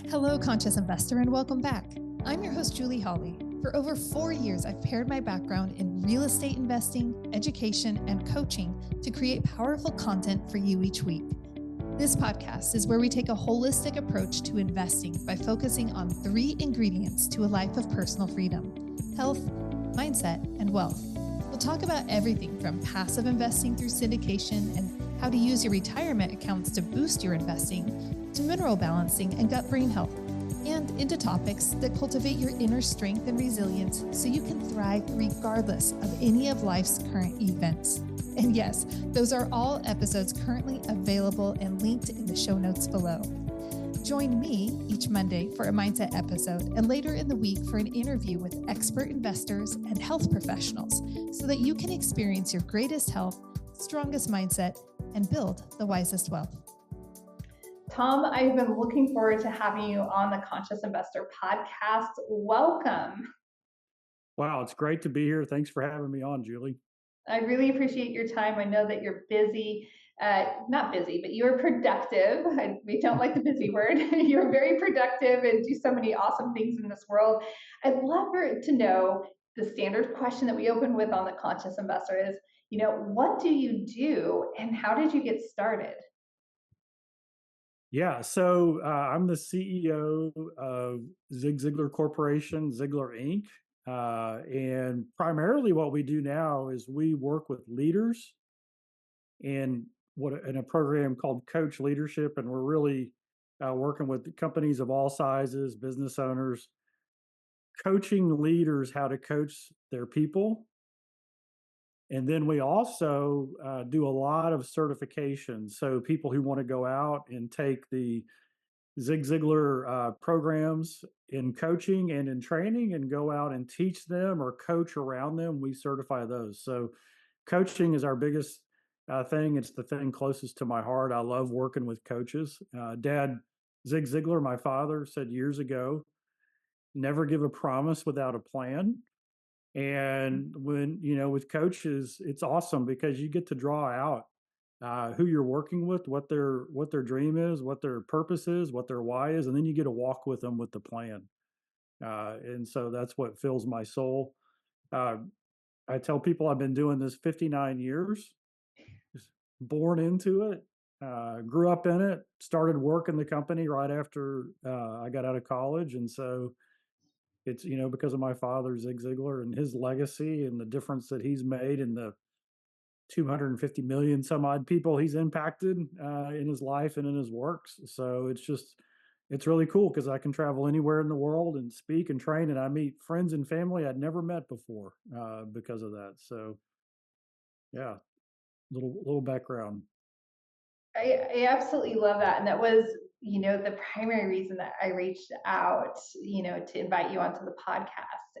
Hello, conscious investor, and welcome back. I'm your host, Julie Hawley. For over 4 years, I've paired my background in real estate investing, education, and coaching to create powerful content for you each week. This podcast is where we take a holistic approach to investing by focusing on 3 ingredients to a life of personal freedom: health, mindset, and wealth. We'll talk about everything from passive investing through syndication and how to use your retirement accounts to boost your investing, to mineral balancing and gut-brain health, and into topics that cultivate your inner strength and resilience so you can thrive regardless of any of life's current events. And yes, those are all episodes currently available and linked in the show notes below. Join me each Monday for a mindset episode and later in the week for an interview with expert investors and health professionals so that you can experience your greatest health, strongest mindset, and build the wisest wealth. Tom, I've been looking forward to having you on the Conscious Investor podcast. Welcome. Wow, it's great to be here. Thanks for having me on, Julie. I really appreciate your time. I know that you're busy, not busy, but you're productive. We don't like the busy word. You're very productive and do so many awesome things in this world. I'd love to know the standard question that we open with on the Conscious Investor is, what do you do and how did you get started? Yeah, so I'm the CEO of Zig Ziglar Corporation, Ziglar Inc. And primarily what we do now is we work with leaders in a program called Coach Leadership, and we're really working with companies of all sizes, business owners, coaching leaders how to coach their people. And then we also do a lot of certifications. So people who want to go out and take the Zig Ziglar programs in coaching and in training and go out and teach them or coach around them, we certify those. So coaching is our biggest thing. It's the thing closest to my heart. I love working with coaches. Dad, Zig Ziglar, my father, said years ago, never give a promise without a plan. And when, with coaches, it's awesome because you get to draw out who you're working with, what their dream is, what their purpose is, what their why is, and then you get to walk with them with the plan. And so that's what fills my soul. I tell people I've been doing this 59 years, just born into it, grew up in it, started working the company right after I got out of college. And so it's, because of my father, Zig Ziglar, and his legacy and the difference that he's made in the 250 million some odd people he's impacted in his life and in his works. So it's really cool because I can travel anywhere in the world and speak and train, and I meet friends and family I'd never met before because of that. So yeah, little background. I absolutely love that. And that was, the primary reason that I reached out, to invite you onto the podcast.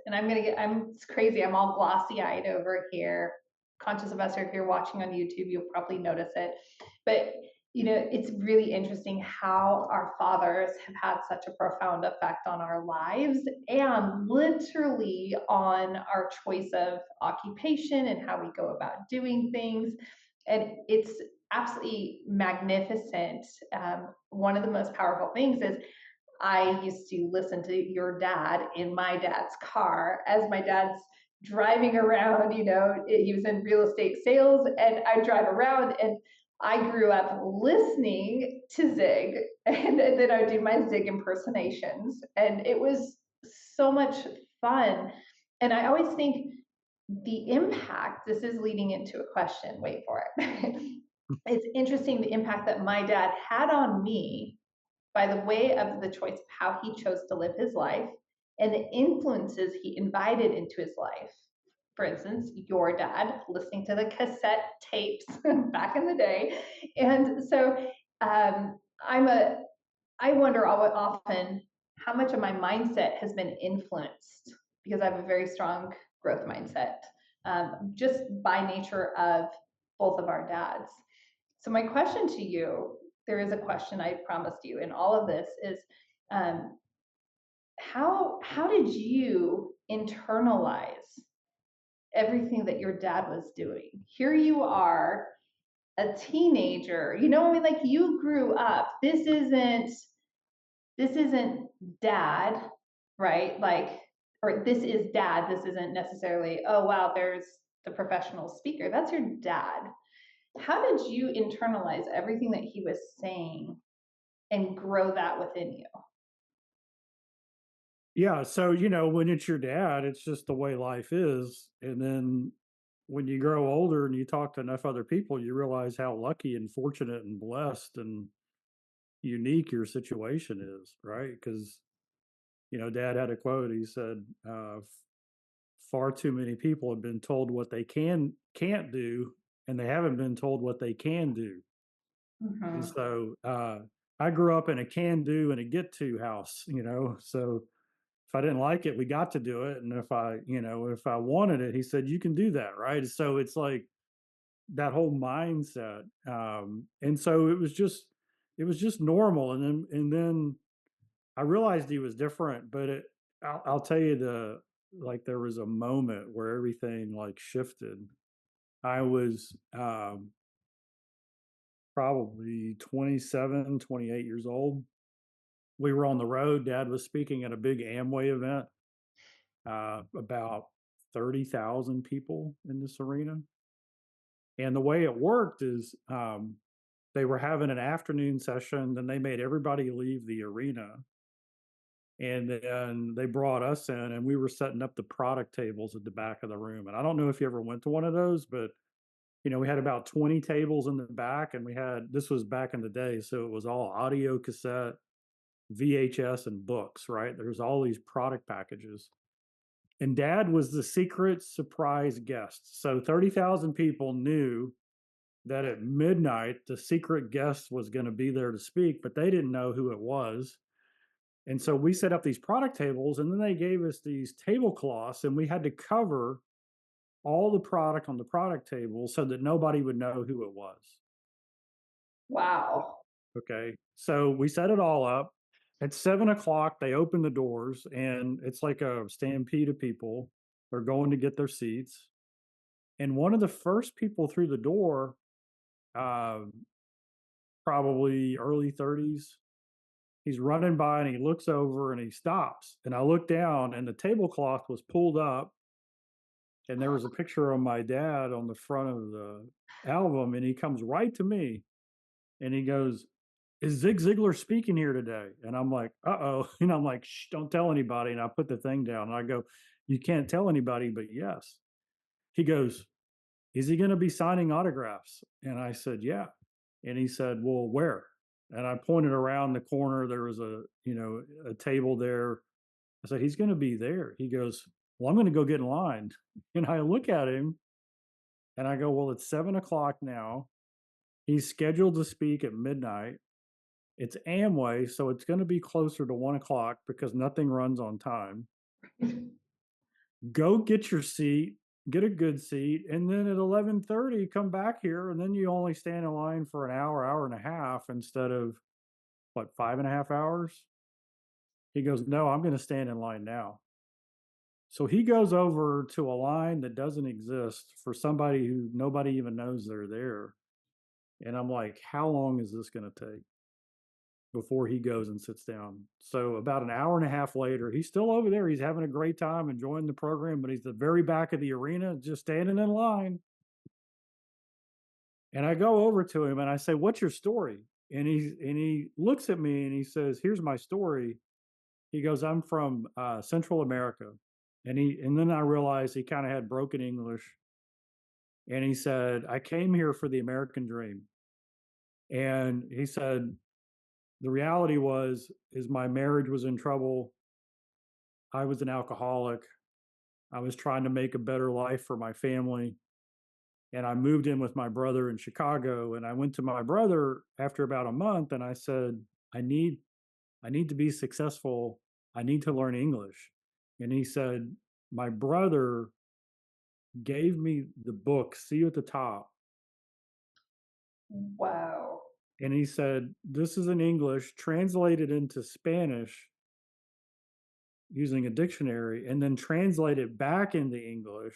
And it's crazy. I'm all glossy eyed over here. Conscious Investor, if you're watching on YouTube, you'll probably notice it. But, it's really interesting how our fathers have had such a profound effect on our lives and literally on our choice of occupation and how we go about doing things. And it's absolutely magnificent. One of the most powerful things is I used to listen to your dad in my dad's car as my dad's driving around. He was in real estate sales, and I drive around, and I grew up listening to Zig, and then I would do my Zig impersonations, and it was so much fun. And I always think the impact, this is leading into a question, wait for it. It's interesting the impact that my dad had on me by the way of the choice of how he chose to live his life and the influences he invited into his life. For instance, your dad listening to the cassette tapes back in the day. And so I wonder often how much of my mindset has been influenced because I have a very strong growth mindset, just by nature of both of our dads. So my question to you, there is a question I promised you in all of this is, how did you internalize everything that your dad was doing? Here you are, a teenager, like you grew up. This isn't this isn't dad, right? Like, or this is dad. This isn't necessarily, oh, wow, there's the professional speaker. That's your dad. How did you internalize everything that he was saying and grow that within you? Yeah, so when it's your dad, it's just the way life is. And then when you grow older and you talk to enough other people, you realize how lucky and fortunate and blessed and unique your situation is, right? Because Dad had a quote. He said, "Far too many people have been told what they can't do, and they haven't been told what they can do." And Mm-hmm. so I grew up in a can do and a get to house, so if I didn't like it, we got to do it. And if I wanted it, he said, you can do that. Right. So it's like that whole mindset. And so it was just normal. And then I realized he was different, but I'll tell you like there was a moment where everything like shifted. I was probably 27, 28 years old. We were on the road. Dad was speaking at a big Amway event, about 30,000 people in this arena. And the way it worked is they were having an afternoon session, then they made everybody leave the arena. And then they brought us in, and we were setting up the product tables at the back of the room. And I don't know if you ever went to one of those, but we had about 20 tables in the back, and this was back in the day. So it was all audio cassette, VHS, and books, right? There's all these product packages. And Dad was the secret surprise guest. So 30,000 people knew that at midnight, the secret guest was going to be there to speak, but they didn't know who it was. And so we set up these product tables, and then they gave us these tablecloths, and we had to cover all the product on the product table so that nobody would know who it was. Wow. Okay. So we set it all up. At 7 o'clock, they open the doors, and it's like a stampede of people. They're going to get their seats. And one of the first people through the door, uh, probably early 30s, he's running by and he looks over and he stops. And I look down, and the tablecloth was pulled up, and there was a picture of my dad on the front of the album. And he comes right to me and he goes, is Zig Ziglar speaking here today? And I'm like, uh-oh. And I'm like, shh, don't tell anybody. And I put the thing down and I go, you can't tell anybody, but yes. He goes, is he going to be signing autographs? And I said, yeah. And he said, well, where? And I pointed around the corner. There was a table there. I said, he's going to be there. He goes, well, I'm going to go get in line. And I look at him and I go, well, it's 7 o'clock now. He's scheduled to speak at midnight. It's Amway, so it's going to be closer to 1 o'clock because nothing runs on time. Go get your seat, get a good seat, and then at 11:30, come back here, and then you only stand in line for an hour, hour and a half instead of what, 5.5 hours. He goes, no, I'm going to stand in line now. So he goes over to a line that doesn't exist for somebody who nobody even knows they're there. And I'm like, how long is this going to take before he goes and sits down? So about an hour and a half later, he's still over there. He's having a great time, enjoying the program, but he's at the very back of the arena, just standing in line. And I go over to him and I say, what's your story? And he looks at me and he says, here's my story. He goes, I'm from Central America. And then I realized he kind of had broken English. And he said, I came here for the American dream. And he said, the reality is my marriage was in trouble. I was an alcoholic. I was trying to make a better life for my family. And I moved in with my brother in Chicago. And I went to my brother after about a month and I said, I need I need to be successful. I need to learn English. And he said, my brother gave me the book, See You at the Top. Wow. And he said, this is in English, translated into Spanish using a dictionary, and then translate it back into English.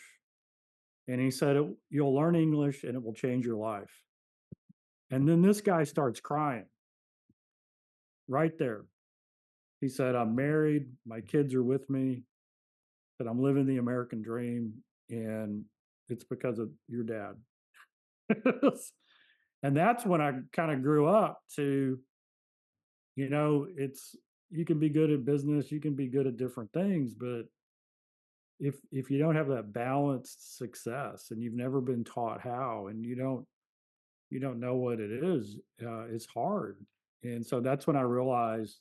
And he said, you'll learn English and it will change your life. And then this guy starts crying right there. He said, I'm married, my kids are with me, that I'm living the American dream, and it's because of your dad. And that's when I kind of grew up to, it's you can be good at business, you can be good at different things, but if you don't have that balanced success and you've never been taught how, and you don't know what it is, it's hard. And so that's when I realized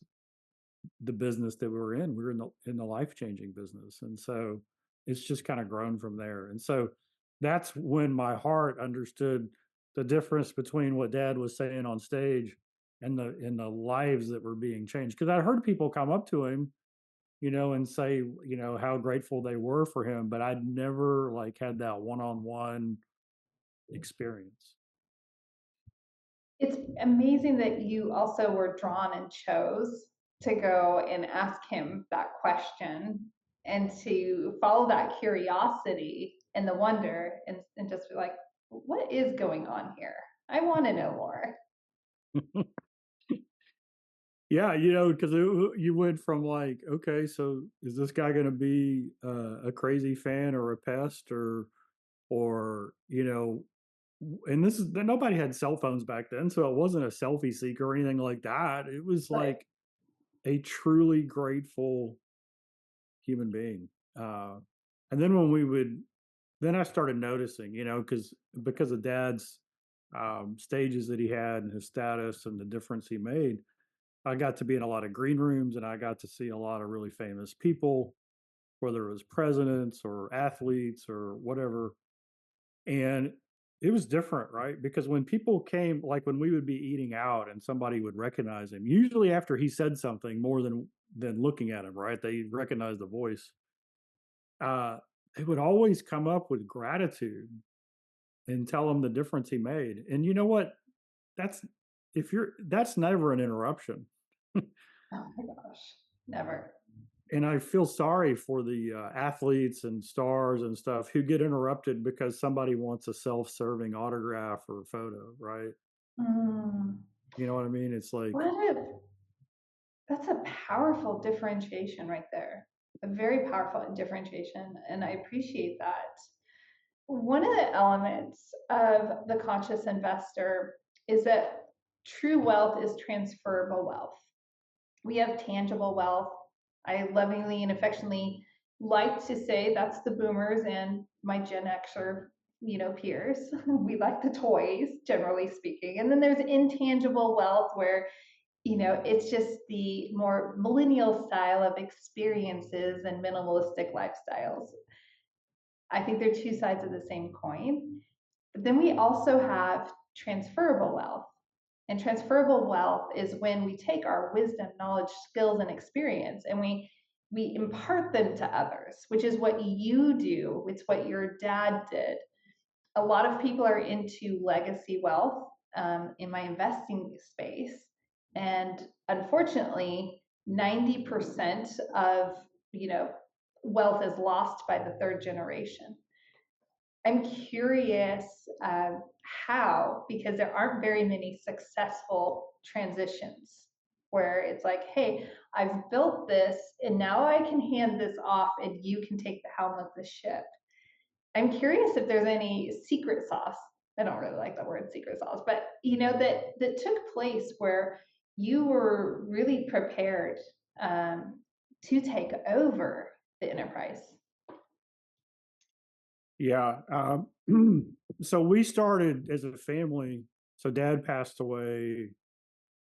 the business that we were in. We were in the life changing business, and so it's just kind of grown from there. And so that's when my heart understood the difference between what Dad was saying on stage and the lives that were being changed. Because I heard people come up to him, and say, how grateful they were for him, but I'd never like had that one-on-one experience. It's amazing that you also were drawn and chose to go and ask him that question and to follow that curiosity and the wonder and just be like, what is going on here? I want to know more. Yeah, because you went from like, okay, so is this guy going to be a crazy fan or a pest, or and this is nobody had cell phones back then, so it wasn't a selfie seeker or anything like that. It was Right. like a truly grateful human being. And then then I started noticing, because of Dad's stages that he had and his status and the difference he made. I got to be in a lot of green rooms and I got to see a lot of really famous people, whether it was presidents or athletes or whatever. And it was different, right? Because when people came, like when we would be eating out and somebody would recognize him, usually after he said something more than looking at him, right? They recognize the voice. Uh, they would always come up with gratitude and tell him the difference he made. And you know what? That's that's never an interruption. Oh my gosh, never. And I feel sorry for the athletes and stars and stuff who get interrupted because somebody wants a self-serving autograph or photo, right? Mm, You know what I mean? It's like, what a, that's a powerful differentiation right there. A very powerful differentiation. And I appreciate that. One of the elements of the conscious investor is that true wealth is transferable wealth. We have tangible wealth. I lovingly and affectionately like to say that's the boomers and my Gen Xer, peers. We like the toys, generally speaking. And then there's intangible wealth where, it's just the more millennial style of experiences and minimalistic lifestyles. I think they're two sides of the same coin. But then we also have transferable wealth. And transferable wealth is when we take our wisdom, knowledge, skills, and experience and we impart them to others, which is what you do. It's what your dad did. A lot of people are into legacy wealth in my investing space. And unfortunately, 90% of, wealth is lost by the third generation. I'm curious how, because there aren't very many successful transitions where it's like, hey, I've built this and now I can hand this off and you can take the helm of the ship. I'm curious if there's any secret sauce. I don't really like the word secret sauce, but that took place where you were really prepared to take over the enterprise. yeah. So we started as a family. So Dad passed away.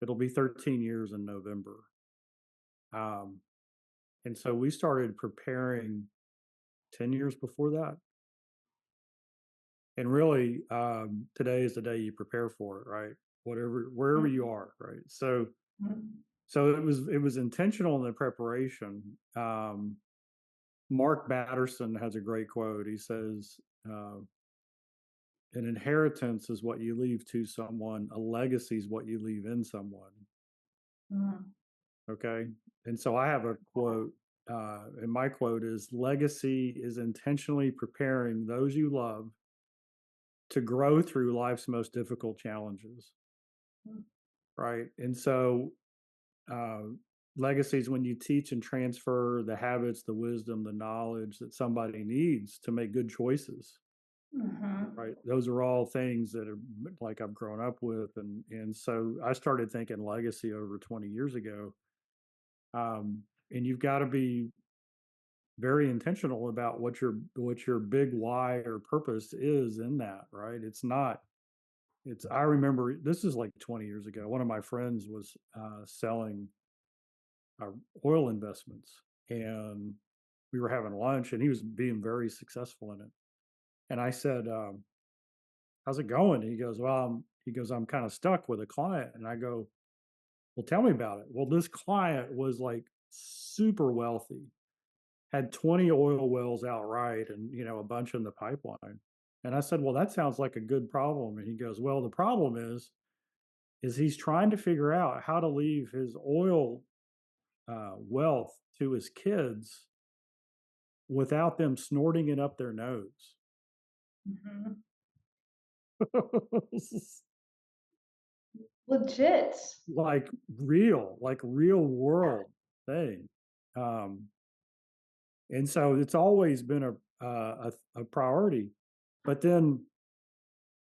It'll be 13 years in November. Um, and so we started preparing 10 years before that. And really, today is the day you prepare for it, right? Wherever you are, right? So it was intentional in the preparation. Mark Batterson has a great quote. He says, "An inheritance is what you leave to someone. A legacy is what you leave in someone." Mm. Okay, and so I have a quote, and my quote is, "Legacy is intentionally preparing those you love to grow through life's most difficult challenges." Mm. Right, and so legacy is when you teach and transfer the habits, the wisdom, the knowledge that somebody needs to make good choices. Hmm. Right. Those are all things that are like I've grown up with. And so I started thinking legacy over 20 years ago. And you've got to be very intentional about what your big why or purpose is in that, right? It's not it's I remember this is like 20 years ago. One of my friends was selling oil investments, and we were having lunch, and he was being very successful in it. And I said, how's it going? He goes, well, I'm kind of stuck with a client. And I go, well, tell me about it. Well, this client was like super wealthy, had 20 oil wells outright and, a bunch in the pipeline. And I said, well, that sounds like a good problem. And he goes, well, the problem is he's trying to figure out how to leave his oil wealth to his kids without them snorting it up their nose. Hmm. Legit. Like real world thing. Um, and so it's always been a priority. But then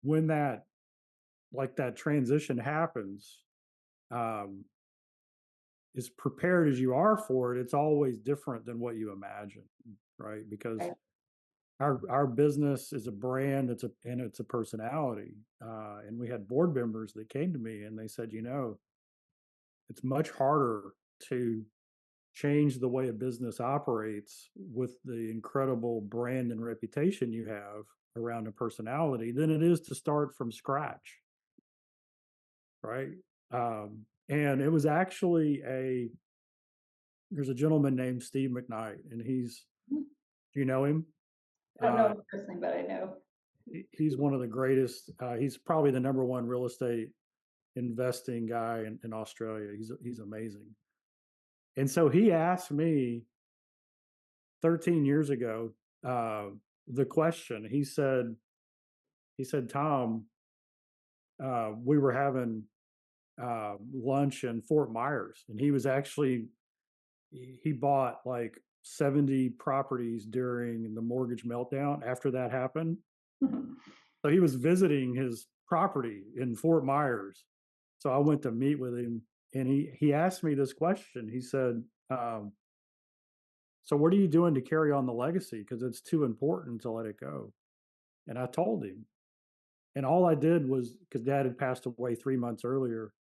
when that transition happens, um, as prepared as you are for it, it's always different than what you imagine, right? Because Right. our business is a brand, it's a personality. And we had board members that came to me and they said, it's much harder to change the way a business operates with the incredible brand and reputation you have around a personality than it is to start from scratch, right? And it was actually there's a gentleman named Steve McKnight, and do you know him? I don't know Uh, him personally, but I know. he's one of the greatest. He's probably the number one real estate investing guy in Australia. He's amazing. And so he asked me 13 years ago uh, the question. He said, Tom, we were having lunch in Fort Myers, and he bought like 70 properties during the mortgage meltdown after that happened. So he was visiting his property in Fort Myers. So I went to meet with him, and he asked me this question. He said, so what are you doing to carry on the legacy? Because it's too important to let it go. And I told him. And all I did was because dad had passed away 3 months earlier.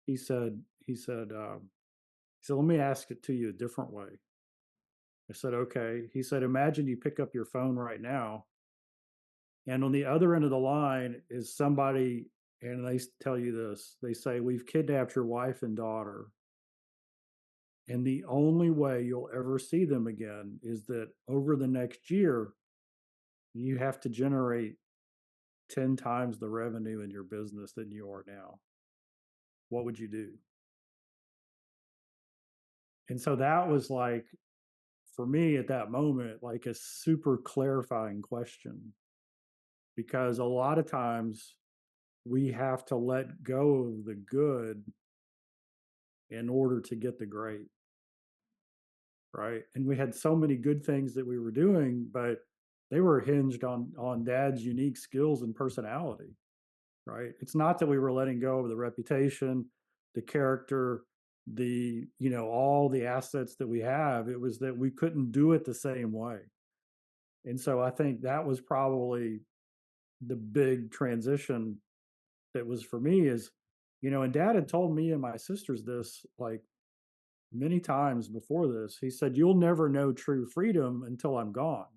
He said, let me ask it to you a different way. I said, okay. He said, imagine you pick up your phone right now, and on the other end of the line is somebody, and they tell you this. They say, we've kidnapped your wife and daughter. And the only way you'll ever see them again is that over the next year, you have to generate 10 times the revenue in your business than you are now. What would you do? And so that was like, for me at that moment, like a super clarifying question, because a lot of times we have to let go of the good in order to get the great, right? And we had so many good things that we were doing, but they were hinged on dad's unique skills and personality, right? It's not that we were letting go of the reputation, the character, all the assets that we have. It was that we couldn't do it the same way. And so I think that was probably the big transition that was for me is, and dad had told me and my sisters this like many times before this. He said, you'll never know true freedom until I'm gone.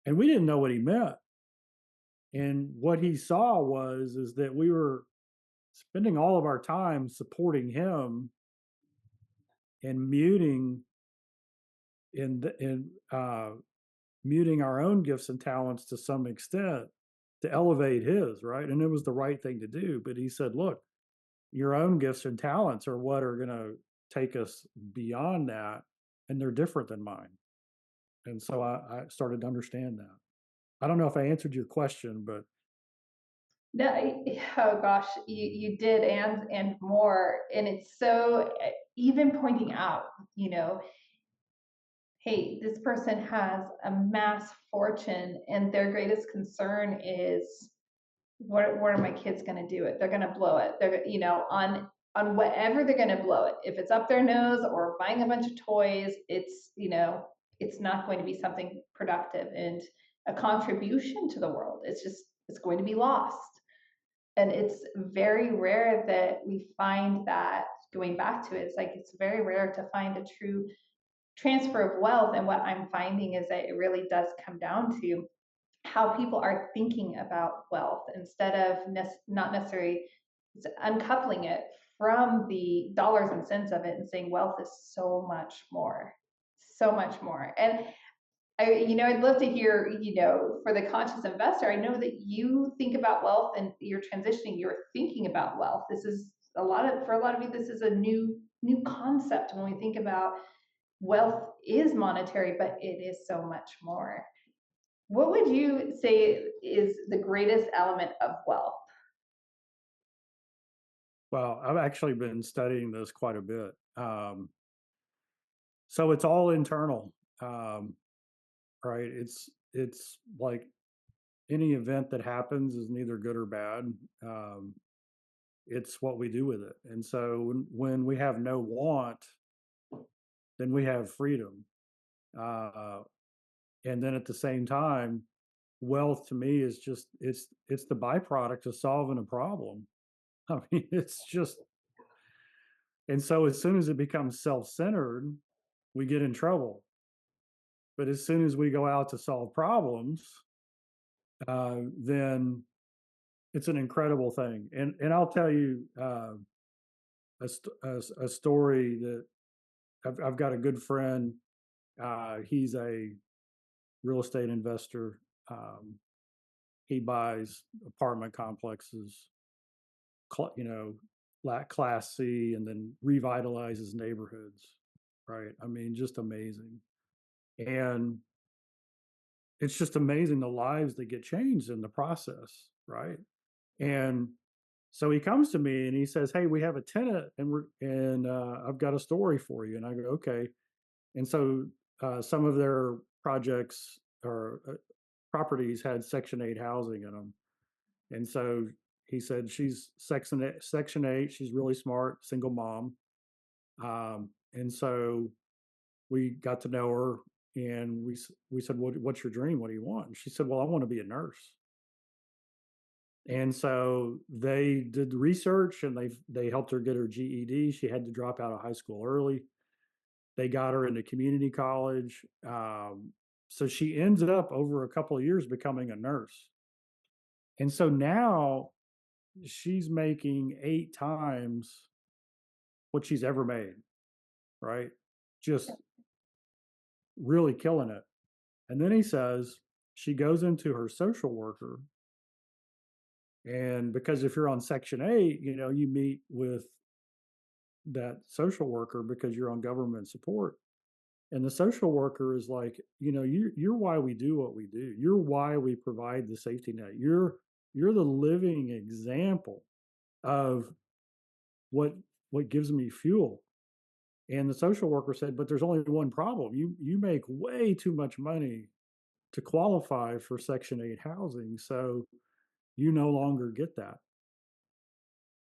And we didn't know what he meant. And what he saw is that we were spending all of our time supporting him and and muting our own gifts and talents to some extent to elevate his, right? And it was the right thing to do. But he said, look, your own gifts and talents are what are going to take us beyond that, and they're different than mine. And so I started to understand that. I don't know if I answered your question, but No, oh gosh, you did and more. And it's so even pointing out, you know, hey, this person has a mass fortune and their greatest concern is what are my kids going to do it? They're going to blow it. They're, you know, on whatever they're going to blow it. If it's up their nose or buying a bunch of toys, it's, you know, it's not going to be something productive and a contribution to the world. It's just, it's going to be lost. And it's very rare that we find that, going back to it, it's like it's very rare to find a true transfer of wealth. And what I'm finding is that it really does come down to how people are thinking about wealth instead of not necessarily uncoupling it from the dollars and cents of it and saying wealth is so much more, so much more. And you know, I'd love to hear, you know, for the conscious investor, I know that you think about wealth and you're transitioning, you're thinking about wealth. This is a lot of, for a lot of you, this is a new concept when we think about wealth is monetary, but it is so much more. What would you say is the greatest element of wealth? Well, I've actually been studying this quite a bit. So it's all internal, right? It's like any event that happens is neither good or bad. Um, it's what we do with it. And so when we have no want, then we have freedom. Uh, and then at the same time, wealth to me is just it's the byproduct of solving a problem. I mean, it's just, and so as soon as it becomes self-centered, we get in trouble. But as soon as we go out to solve problems, then it's an incredible thing. And I'll tell you a story that I've got a good friend. He's a real estate investor. Um, he buys apartment complexes, you know, class C, and then revitalizes neighborhoods. Right? I mean, just amazing. And it's just amazing the lives that get changed in the process, right? And so he comes to me and he says, "Hey, we have a tenant, and I've got a story for you." And I go, "Okay." And so some of their projects or properties had Section 8 housing in them, and so he said she's Section 8. She's really smart, single mom, and so we got to know her, and we said, "What's your dream? What do you want?" And she said, "Well, I want to be a nurse." And so they did the research, and they helped her get her GED. She had to drop out of high school early. They got her into community college. So she ends up over a couple of years becoming a nurse. And so now she's making 8 times what she's ever made, right? Just really killing it. And then he says she goes into her social worker. And because if you're on Section 8, you know, you meet with that social worker because you're on government support. And the social worker is like, you know, you're why we do what we do. You're why we provide the safety net. You're the living example of what what gives me fuel. And the social worker said, but there's only one problem. You make way too much money to qualify for Section 8 housing. So you no longer get that.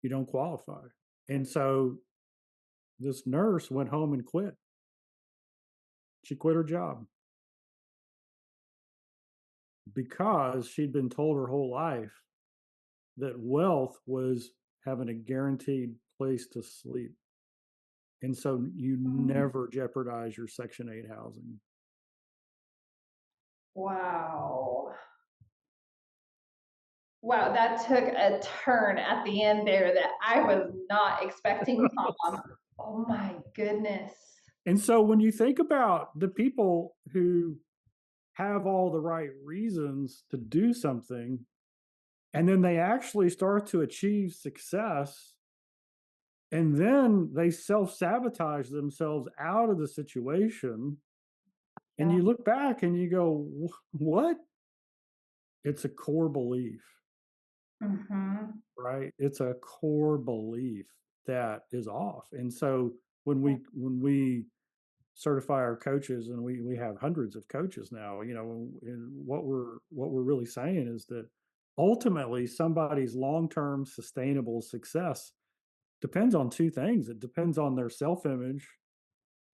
You don't qualify. And so this nurse went home and quit. She quit her job because she'd been told her whole life that wealth was having a guaranteed place to sleep. And so you never jeopardize your Section 8 housing. Wow. Wow, that took a turn at the end there that I was not expecting, Tom. Oh my goodness. And so when you think about the people who have all the right reasons to do something, and then they actually start to achieve success, and then they self sabotage themselves out of the situation, and Yeah. you look back and you go, what? It's a core belief. Mhm. right? It's a core belief that is off. And so when we certify our coaches, and we have hundreds of coaches now, and what we're really saying is that ultimately somebody's long-term sustainable success depends on two things. It depends on their self-image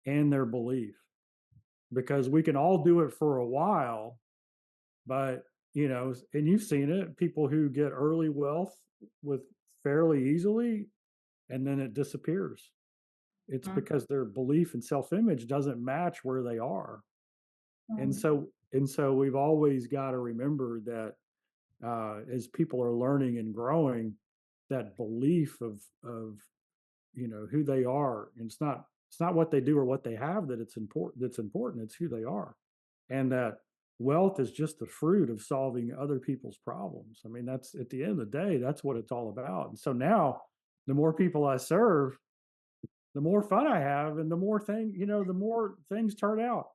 and their belief, because we can all do it for a while, but and you've seen it, people who get early wealth with fairly easily, and then it disappears. It's Mhm. because their belief and self-image doesn't match where they are. And Mhm. so we've always got to remember that, as people are learning and growing, that belief of who they are, and it's not what they do or what they have that's important. It's who they are. And that wealth is just the fruit of solving other people's problems. I mean, that's, at the end of the day, that's what it's all about. And so now, the more people I serve, the more fun I have, and the more things turn out.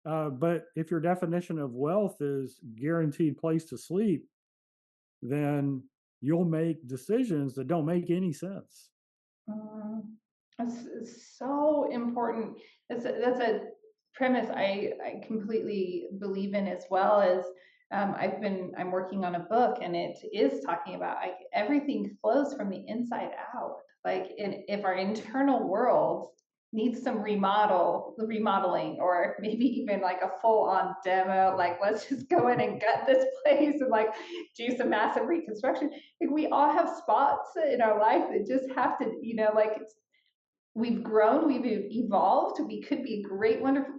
But if your definition of wealth is guaranteed place to sleep, then you'll make decisions that don't make any sense. Mm. That's so important. That's a premise I completely believe in, as well as I'm working on a book, and it is talking about, like, everything flows from the inside out. Like, if our internal world needs some remodeling, or maybe even like a full on demo, like, let's just go in and gut this place and like do some massive reconstruction. Like, we all have spots in our life that just have to, like, we've grown, we've evolved, we could be great, wonderful,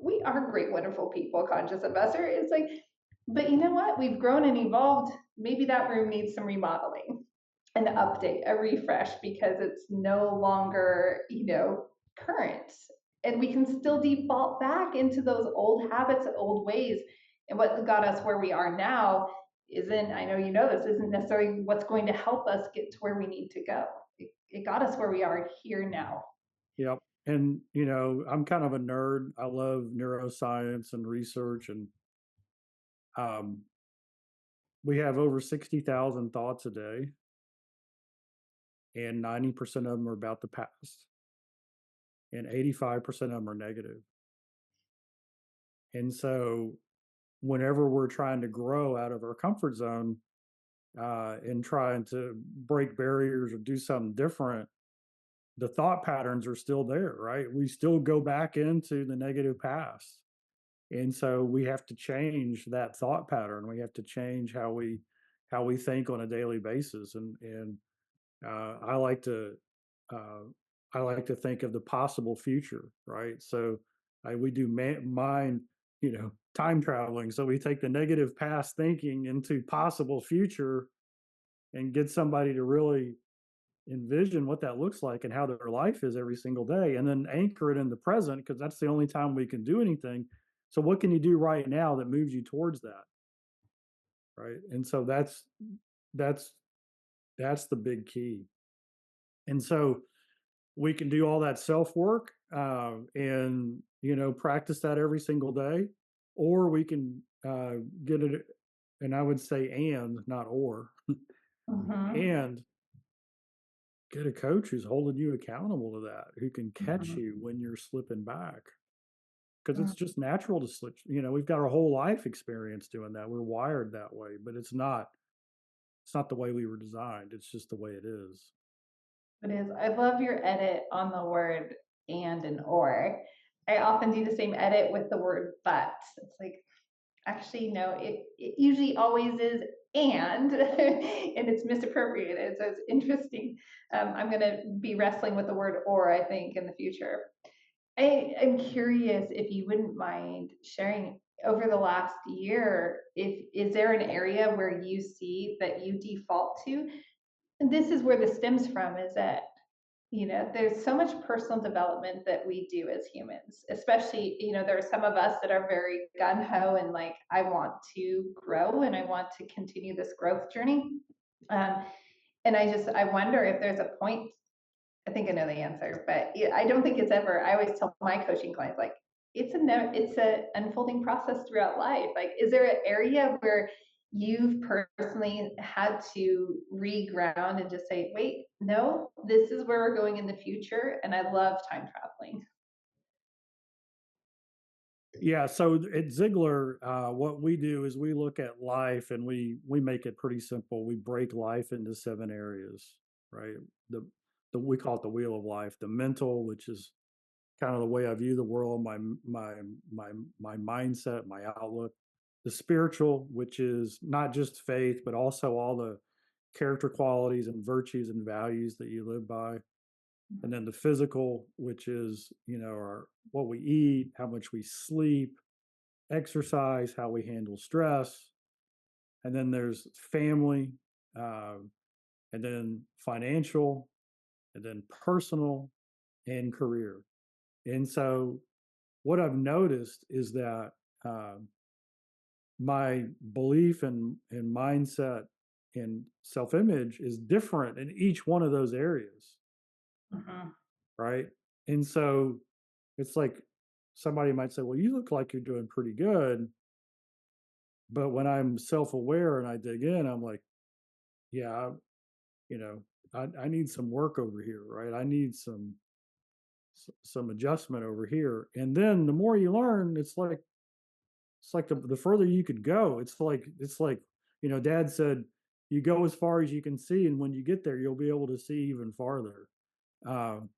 we are great, wonderful people, conscious of us, or it's like, but you know what? We've grown and evolved. Maybe that room needs some remodeling, an update, a refresh, because it's no longer, current. And we can still default back into those old habits, old ways. And what got us where we are now isn't, I know you know this, isn't necessarily what's going to help us get to where we need to go. It got us where we are here now. Yep. And I'm kind of a nerd. I love neuroscience and research, and um, we have over 60,000 thoughts a day, and 90% of them are about the past, and 85% of them are negative. And so, whenever we're trying to grow out of our comfort zone, and trying to break barriers or do something different, the thought patterns are still there, right? We still go back into the negative past. And so we have to change that thought pattern. We have to change how we think on a daily basis. And uh, I like to uh, I like to think of the possible future, right? So we do mind, time traveling. So we take the negative past thinking into possible future, and get somebody to really envision what that looks like and how their life is every single day, and then anchor it in the present, because that's the only time we can do anything. So what can you do right now that moves you towards that, right? And so that's that's the big key. And so we can do all that self work, and practice that every single day, or we can get it. And I would say and, not or. Mm-hmm. And get a coach who's holding you accountable to that, who can catch Mm-hmm. you when you're slipping back. Because it's just natural to slip. We've got our whole life experience doing that. We're wired that way, but it's not the way we were designed. It's just the way it is. It is. I love your edit on the word and or. I often do the same edit with the word but. It's like, actually, no, it usually always is and, and it's misappropriated. So it's interesting. I'm going to be wrestling with the word or, I think, in the future. I'm curious if you wouldn't mind sharing, over the last year, if is there an area where you see that you default to? And this is where this stems from, is that, there's so much personal development that we do as humans, especially, there are some of us that are very gun-ho and like, I want to grow and I want to continue this growth journey. um, and I wonder if there's a point. I think I know the answer, but I don't think it's ever. I always tell my coaching clients, like, it's a unfolding process throughout life. Like, is there an area where you've personally had to reground and just say, wait, no, this is where we're going in the future. And I love time traveling. Yeah, so at Ziglar, what we do is we look at life and we make it pretty simple. We break life into seven areas, right? The we call it the wheel of life. The mental, which is kind of the way I view the world, my mindset, my outlook. The spiritual, which is not just faith, but also all the character qualities and virtues and values that you live by. And then the physical, which is, what we eat, how much we sleep, exercise, how we handle stress. And then there's family, uh, and then financial, and then personal and career. And so what I've noticed is that uh, my belief and mindset and self image is different in each one of those areas, Mhm. right? And so it's like somebody might say, well, you look like you're doing pretty good. But when I'm self aware and I dig in, I'm like, yeah, you know, I need some work over here, right? I need some adjustment over here. And then the more you learn, it's like the further you could go. It's like Dad said, you go as far as you can see, and when you get there, you'll be able to see even farther. Um,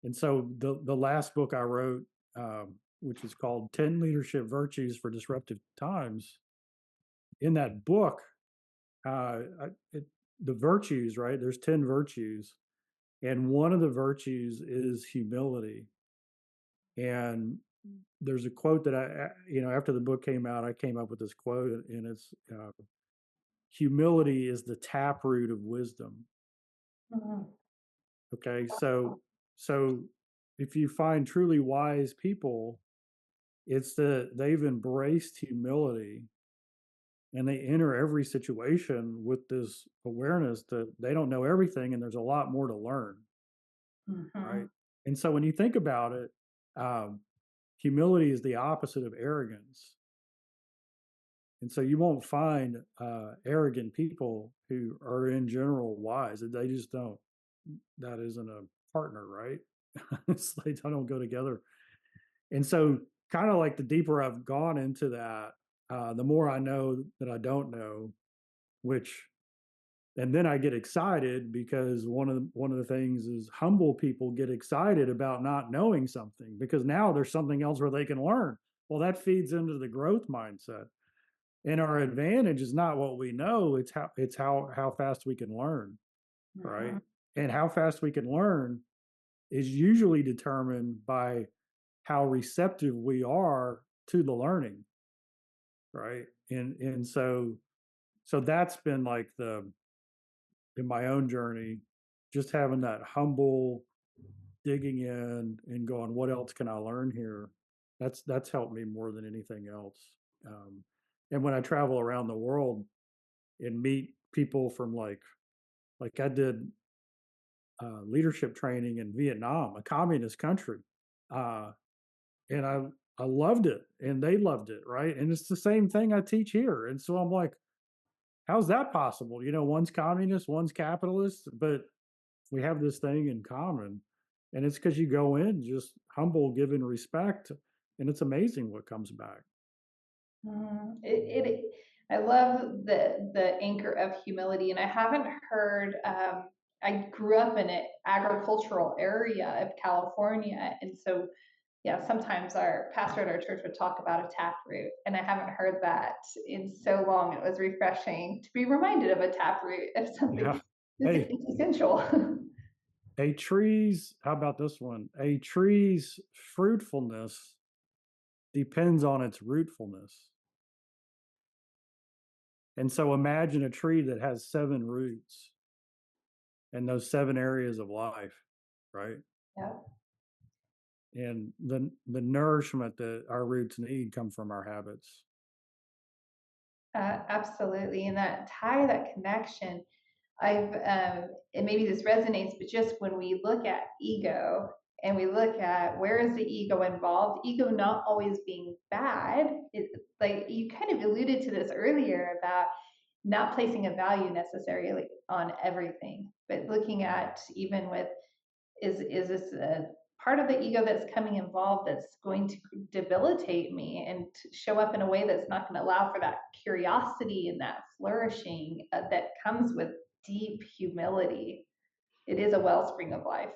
and so the last book I wrote, which is called 10 Leadership Virtues for Disruptive Times, in that book, uh, the virtues, right? There's 10 virtues, and one of the virtues is humility. And there's a quote that after the book came out, I came up with this quote, and it's humility is the taproot of wisdom. Mhm. Okay, so if you find truly wise people, it's that they've embraced humility and they enter every situation with this awareness that they don't know everything and there's a lot more to learn, right? Mhm. And so when you think about it, um, humility is the opposite of arrogance. And so you won't find arrogant people who are in general wise. They just don't. That isn't a partner, right? They don't go together. And so, kind of like the deeper I've gone into that, the more I know that I don't know, which and then I get excited because one of the things is humble people get excited about not knowing something because now there's something else where they can learn. Well, that feeds into the growth mindset. And our advantage is not what we know, it's how fast we can learn, right? Mhm. And how fast we can learn is usually determined by how receptive we are to the learning, right? And so that's been like the in my own journey, just having that humble digging in and going, what else can I learn here? That's helped me more than anything else. Um, and when I travel around the world and meet people from like I did leadership training in Vietnam, a communist country, uh, and I loved it, and they loved it, right? And it's the same thing I teach here, and so I'm like, how's that possible? One's communist, one's capitalist, but we have this thing in common, and it's because you go in just humble, giving respect, and it's amazing what comes back. I love the anchor of humility, and I haven't heard. I grew up in an agricultural area of California, and so yeah, sometimes our pastor at our church would talk about a taproot, and I haven't heard that in so long. It was refreshing to be reminded of a taproot of Yeah. something this Hey, essential. how about this one? A tree's fruitfulness depends on its rootfulness. And so imagine a tree that has seven roots and those seven areas of life, right? Yeah. And the nourishment that our roots need come from our habits. Absolutely, and that tie, that connection. And maybe this resonates, but just when we look at ego, and we look at where is the ego involved, ego not always being bad. Like you kind of alluded to this earlier about not placing a value necessarily on everything, but looking at even with is this a part of the ego that's coming involved that's going to debilitate me and show up in a way that's not going to allow for that curiosity and that flourishing that comes with deep humility. It is a wellspring of life.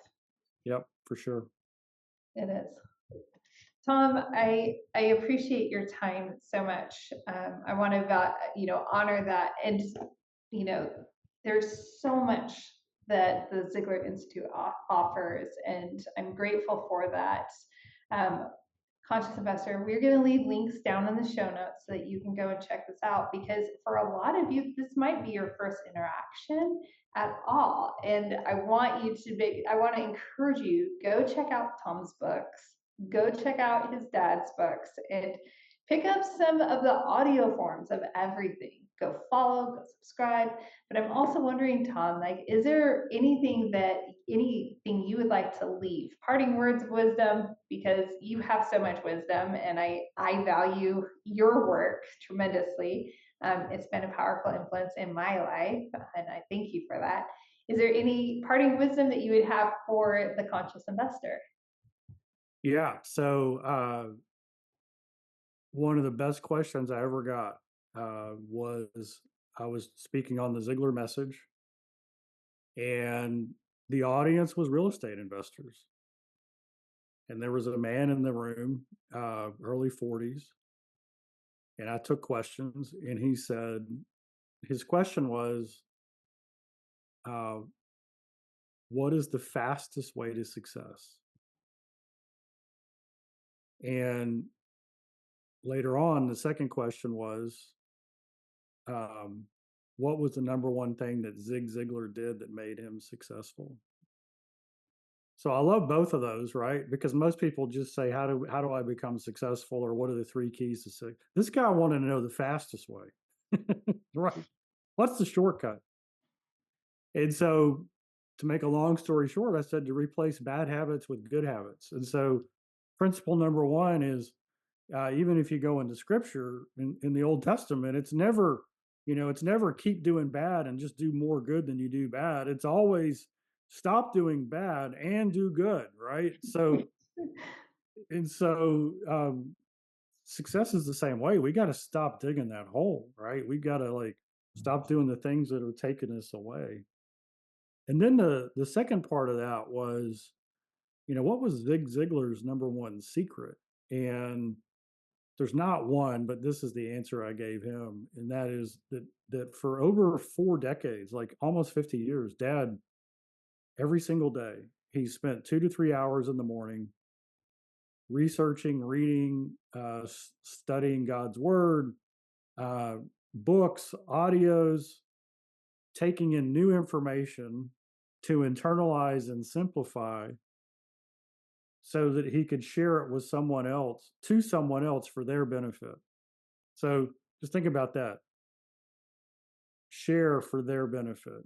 Yep, for sure. It is. Tom, I appreciate your time so much. I want to honor that, and there's so much that the Ziglar Institute offers, and I'm grateful for that. Um, Conscious Investor, we're going to leave links down in the show notes so that you can go and check this out, because for a lot of you, this might be your first interaction at all. And I want to encourage you, go check out Tom's books, go check out his dad's books, and pick up some of the audio forms of everything. Go follow, go subscribe. But I'm also wondering, Tom, like, is there anything you would like to leave? Parting words of wisdom, because you have so much wisdom, and I value your work tremendously. It's been a powerful influence in my life, and I thank you for that. Is there any parting wisdom that you would have for the conscious investor? Yeah. So one of the best questions I ever got was I was speaking on the Ziglar message, and the audience was real estate investors. And there was a man in the room, early 40s, and I took questions, and he said, his question was, uh, what is the fastest way to success? And later on, the second question was, um, what was the number one thing that Zig Ziglar did that made him successful? So I love both of those, right? Because most people just say, how do I become successful, or what are the three keys to success? This guy wanted to know the fastest way, right? What's the shortcut? And so, to make a long story short, I said to replace bad habits with good habits. And so, principle number one is, even if you go into scripture in the Old Testament, it's never keep doing bad and just do more good than you do bad. It's always stop doing bad and do good, right? So success is the same way. We got to stop digging that hole, right? We got to stop doing the things that are taking us away. And then the second part of that was, what was Zig Ziglar's number one secret? And there's not one, but this is the answer I gave him, and that is that for over 4 decades, like almost 50 years, Dad, every single day, he spent 2 to 3 hours in the morning researching, reading, studying God's word, uh, books, audios, taking in new information to internalize and simplify so that he could share it with someone else, to someone else, for their benefit. So just think about that. Share for their benefit.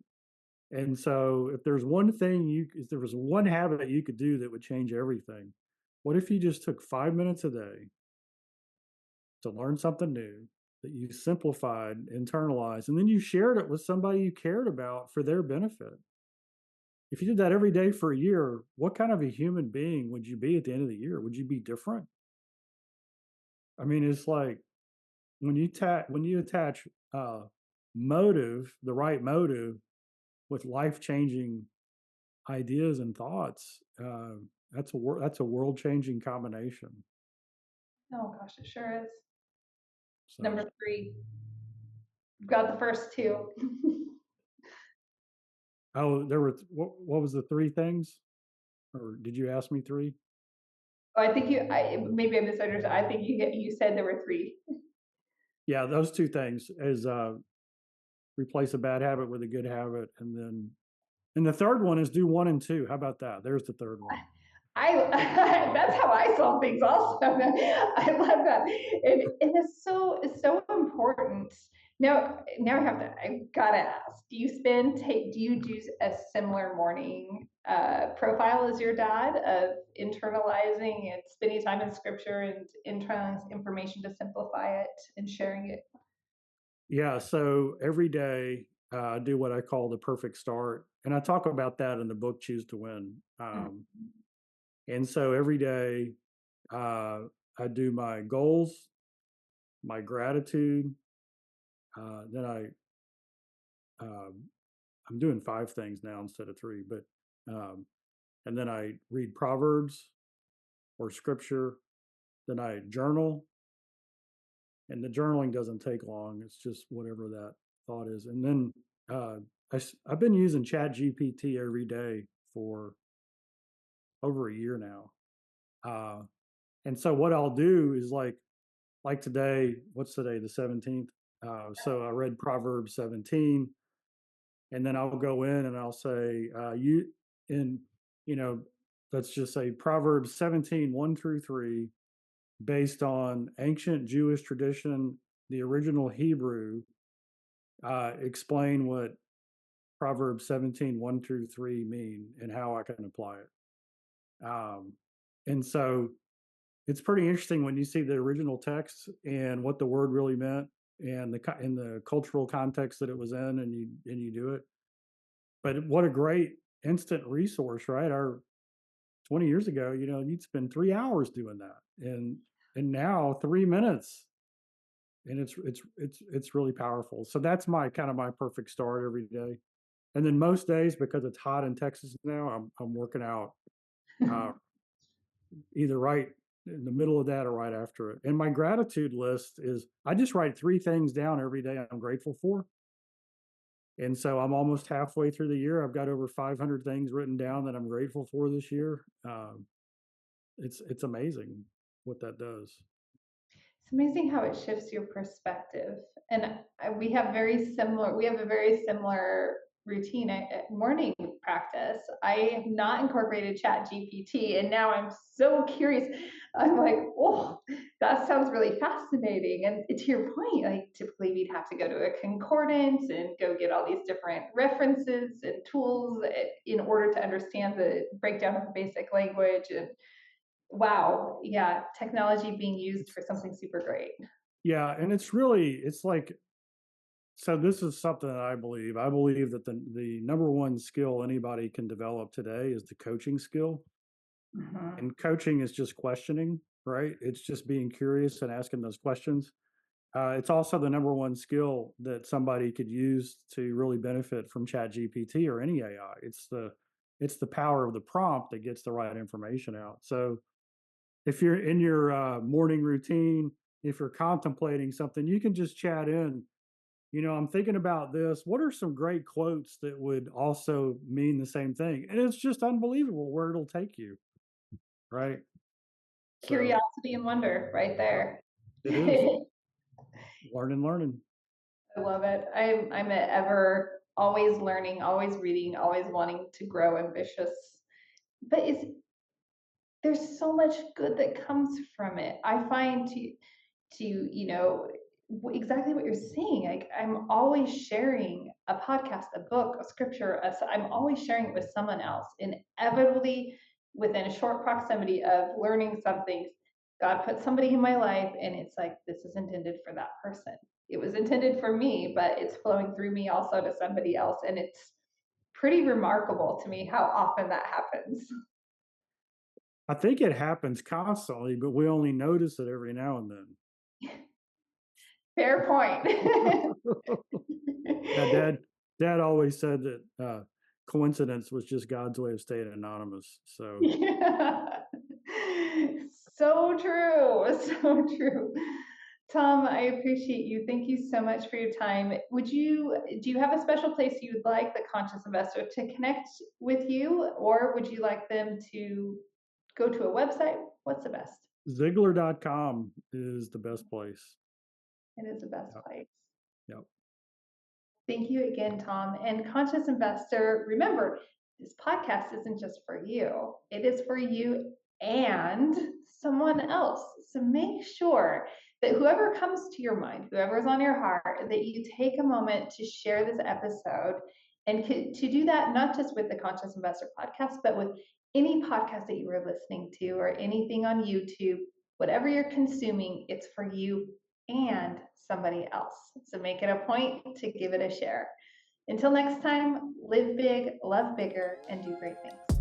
And so if there was one habit you could do that would change everything, what if you just took 5 minutes a day to learn something new that you simplified, internalized, and then you shared it with somebody you cared about for their benefit? If you did that every day for a year, what kind of a human being would you be at the end of the year? Would you be different? I mean, it's like when you attach the right motive, with life changing ideas and thoughts, that's a world changing combination. Oh gosh, it sure is. So, Number three. We've got the first two. oh, there were what was the three things, or did you ask me three? Oh, I think maybe I misunderstood. I think you said there were three. Yeah, those two things is replace a bad habit with a good habit, and the third one is do one and two. How about that? There's the third one. I that's how I saw things also. I love that. And it's so important Now I've gotta ask, do you do a similar morning profile as your dad of internalizing and spending time in scripture and internalizing information to simplify it and sharing it? Yeah, so every day I do what I call the perfect start, and I talk about that in the book Choose to Win. And so every day uh, I do my goals, my gratitude. Then um, I'm doing five things now instead of three, but um, and then I read Proverbs or Scripture. Then I journal, and the journaling doesn't take long. It's just whatever that thought is. And then uh, I've been using Chat GPT every day for over a year now. Uh, and so what I'll do is like today, what's today, the 17th? So I read Proverbs 17, and then I'll go in and I'll say, in, you know, let's just say Proverbs 17, 1 through 3, based on ancient Jewish tradition, the original Hebrew, explain what Proverbs 17, 1 through 3 mean and how I can apply it. And so it's pretty interesting when you see the original text and what the word really meant and the cultural context that it was in, and you do it. But what a great instant resource, right? Our 20 years ago, you'd spend 3 hours doing that, and now 3 minutes, and it's really powerful. So that's my perfect start every day. And then most days, because it's hot in Texas now, I'm working out uh, either right in the middle of that or right after it. And my gratitude list is I just write three things down every day I'm grateful for. And so I'm almost halfway through the year. I've got over 500 things written down that I'm grateful for this year. It's amazing what that does. It's amazing how it shifts your perspective. And we have a very similar routine at morning practice. I have not incorporated Chat GPT, and now I'm so curious. I'm like, oh, that sounds really fascinating. And to your point, like typically we'd have to go to a concordance and go get all these different references and tools in order to understand the breakdown of the basic language. And wow, yeah, technology being used for something super great. Yeah, and it's like, so this is something that I believe. I believe that the number one skill anybody can develop today is the coaching skill. Mhm. And coaching is just questioning, right? It's just being curious and asking those questions. It's also the number one skill that somebody could use to really benefit from Chat GPT or any AI. It's the power of the prompt that gets the right information out. So if you're in your morning routine, if you're contemplating something, you can just chat in. I'm thinking about this. What are some great quotes that would also mean the same thing? And it's just unbelievable where it'll take you, right? So, Curiosity and wonder right yeah, there. it is I learning. love it. I'm a ever always learning, always reading, always wanting to grow ambitious. But there's so much good that comes from it. I find to exactly what you're saying. Like I'm always sharing a podcast, a book, a scripture. I'm always sharing it with someone else. Inevitably, within a short proximity of learning something, God put somebody in my life, and it's like this is intended for that person. It was intended for me, but it's flowing through me also to somebody else, and it's pretty remarkable to me how often that happens. I think it happens constantly, but we only notice it every now and Fair point. then. Yeah, dad always said that coincidence was just God's way of staying anonymous. So Yeah. So true. So true. Tom, I appreciate you. Thank you so much for your time. Do you have a special place you would like the conscious investor to connect with you, or would you like them to go to a website? What's the best? Ziglar.com is the best place. It is the best Yep, place. yep. Thank you again, Tom. And conscious investor, remember, this podcast isn't just for you. It is for you and someone else. So make sure that whoever comes to your mind, whoever's on your heart, that you take a moment to share this episode and to do that not just with the Conscious Investor podcast, but with any podcast that you are listening to or anything on YouTube, whatever you're consuming, it's for you and somebody else. So make it a point to give it a share. Until next time, live big, love bigger, and do great things.